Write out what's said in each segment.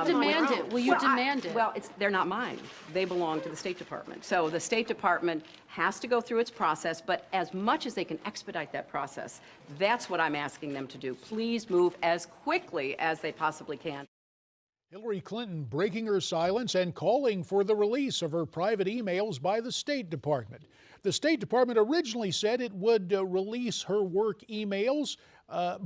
demand it? Will you demand it? Well, they're not mine. They belong to the State Department. So the State Department has to go through its process, but as much as they can expedite that process, that's what I'm asking them to do. Please move as quickly as they possibly can. Hillary Clinton breaking her silence and calling for the release of her private emails by the State Department. The State Department originally said it would release her work emails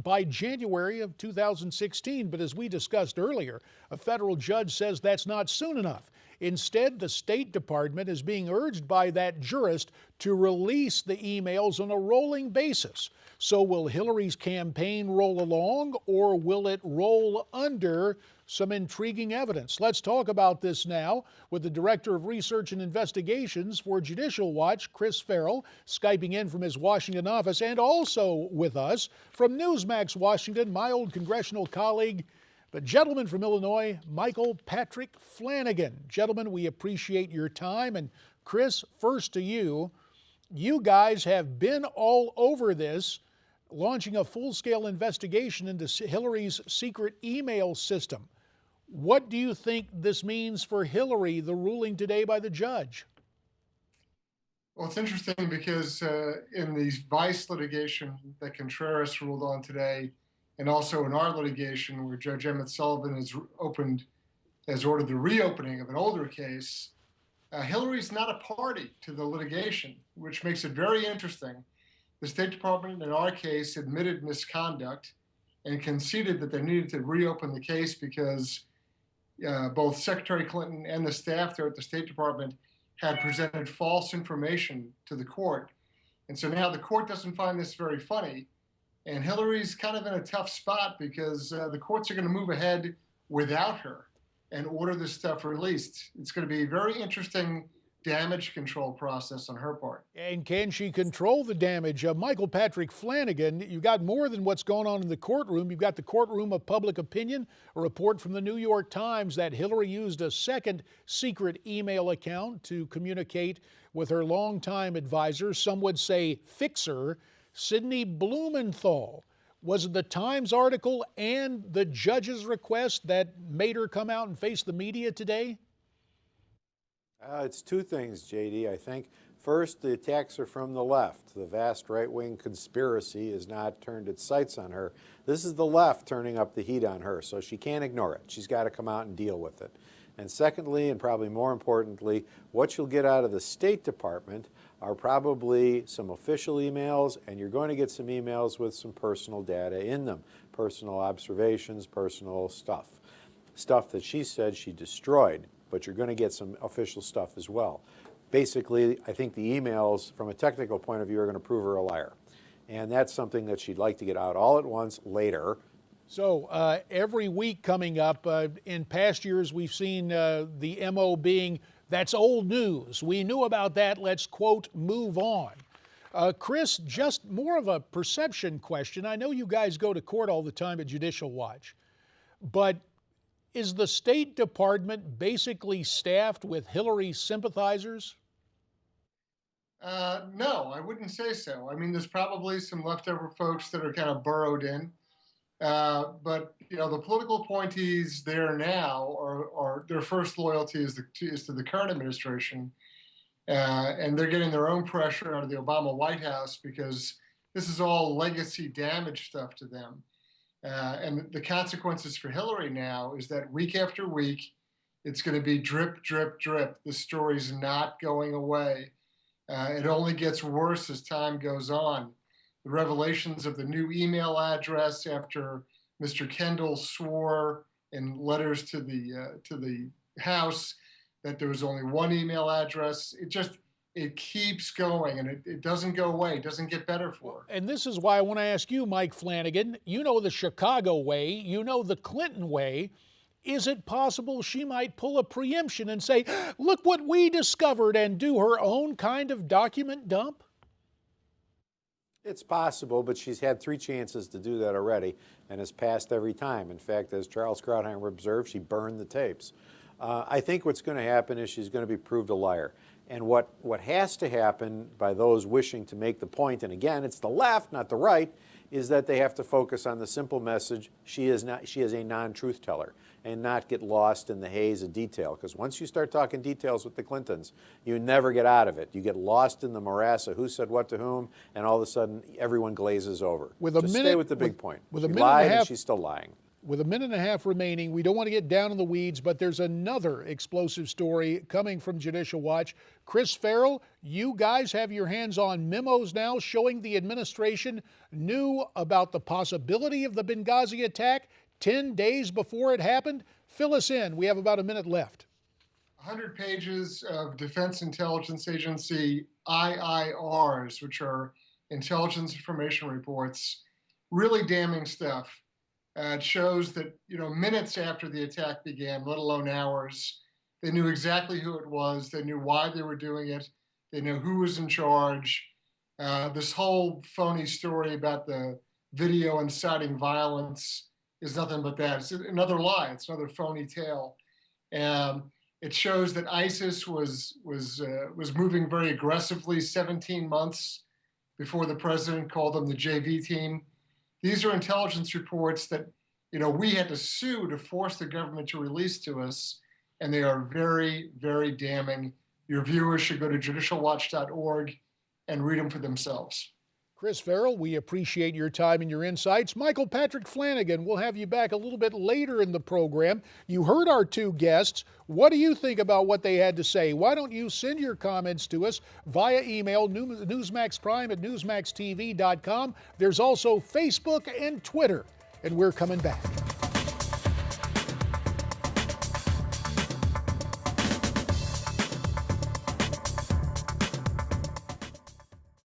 by January of 2016, but as we discussed earlier, a federal judge says that's not soon enough. Instead, the State Department is being urged by that jurist to release the emails on a rolling basis. So will Hillary's campaign roll along, or will it roll under some intriguing evidence? Let's talk about this now with the Director of Research and Investigations for Judicial Watch, Chris Farrell, Skyping in from his Washington office, and also with us from Newsmax Washington, my old congressional colleague, the gentleman from Illinois, Michael Patrick Flanagan. Gentlemen, we appreciate your time. And Chris, first to you. You guys have been all over this, launching a full-scale investigation into Hillary's secret email system. What do you think this means for Hillary, the ruling today by the judge? Well, it's interesting because in the Vice litigation that Contreras ruled on today, and also in our litigation where Judge Emmett Sullivan has ordered the reopening of an older case, Hillary's not a party to the litigation, which makes it very interesting. The State Department, in our case, admitted misconduct and conceded that they needed to reopen the case because both Secretary Clinton and the staff there at the State Department had presented false information to the court. And so now the court doesn't find this very funny. And Hillary's kind of in a tough spot because the courts are going to move ahead without her and order this stuff released. It's going to be a very interesting damage control process on her part. And can she control the damage? Michael Patrick Flanagan, you've got more than what's going on in the courtroom. You've got the courtroom of public opinion, a report from the New York Times that Hillary used a second secret email account to communicate with her longtime advisor, some would say fixer, Sidney Blumenthal. Was it the Times article and the judge's request that made her come out and face the media today? It's two things, JD. I think first, the attacks are from the left. The vast right-wing conspiracy has not turned its sights on her. This is the left turning up the heat on her, so she can't ignore it. She's got to come out and deal with it. And secondly, and probably more importantly, what you'll get out of the State Department are probably some official emails, and you're going to get some emails with some personal data in them, personal observations, personal stuff that she said she destroyed, but you're going to get some official stuff as well. Basically, I think the emails, from a technical point of view, are going to prove her a liar. And that's something that she'd like to get out all at once later. So every week coming up, in past years, we've seen the MO being, that's old news. We knew about that. Let's, quote, move on. Chris, just more of a perception question. I know you guys go to court all the time at Judicial Watch, but is the State Department basically staffed with Hillary sympathizers? No, I wouldn't say so. I mean, there's probably some leftover folks that are kind of burrowed in. But you know, the political appointees there now are their first loyalty is to the current administration, and they're getting their own pressure out of the Obama White House because this is all legacy damage stuff to them. And the consequences for Hillary now is that week after week, it's going to be drip, drip, drip. The story's not going away. It only gets worse as time goes on. The revelations of the new email address after Mr. Kendall swore in letters to the House that there was only one email address. It keeps going, and it doesn't go away. It doesn't get better for her. And this is why I want to ask you, Mike Flanagan, you know the Chicago way, you know the Clinton way. Is it possible she might pull a preemption and say, look what we discovered, and do her own kind of document dump? It's possible, but she's had 3 chances to do that already and has passed every time. In fact, as Charles Krauthammer observed, she burned the tapes. I think what's going to happen is she's going to be proved a liar. And what has to happen by those wishing to make the point, and again, it's the left, not the right, is that they have to focus on the simple message: she is a non-truth teller, and not get lost in the haze of detail. Because once you start talking details with the Clintons, you never get out of it. You get lost in the morass of who said what to whom, and all of a sudden everyone glazes over. Just stay with the big point. With a she minute and lied, a half, and she's still lying. With a minute and a half remaining, we don't want to get down in the weeds, but there's another explosive story coming from Judicial Watch. Chris Farrell, you guys have your hands on memos now showing the administration knew about the possibility of the Benghazi attack 10 days before it happened. Fill us in. We have about a minute left. 100 pages of Defense Intelligence Agency IIRs, which are intelligence information reports, really damning stuff. It shows that, minutes after the attack began, let alone hours, they knew exactly who it was. They knew why they were doing it. They knew who was in charge. This whole phony story about the video inciting violence is nothing but that. It's another lie. It's another phony tale. It shows that ISIS was moving very aggressively 17 months before the president called them the JV team. These are intelligence reports that, we had to sue to force the government to release to us, and they are very, very damning. Your viewers should go to judicialwatch.org and read them for themselves. Chris Farrell, we appreciate your time and your insights. Michael Patrick Flanagan, we'll have you back a little bit later in the program. You heard our two guests. What do you think about what they had to say? Why don't you send your comments to us via email, newsmaxprime@newsmaxtv.com. There's also Facebook and Twitter, and we're coming back.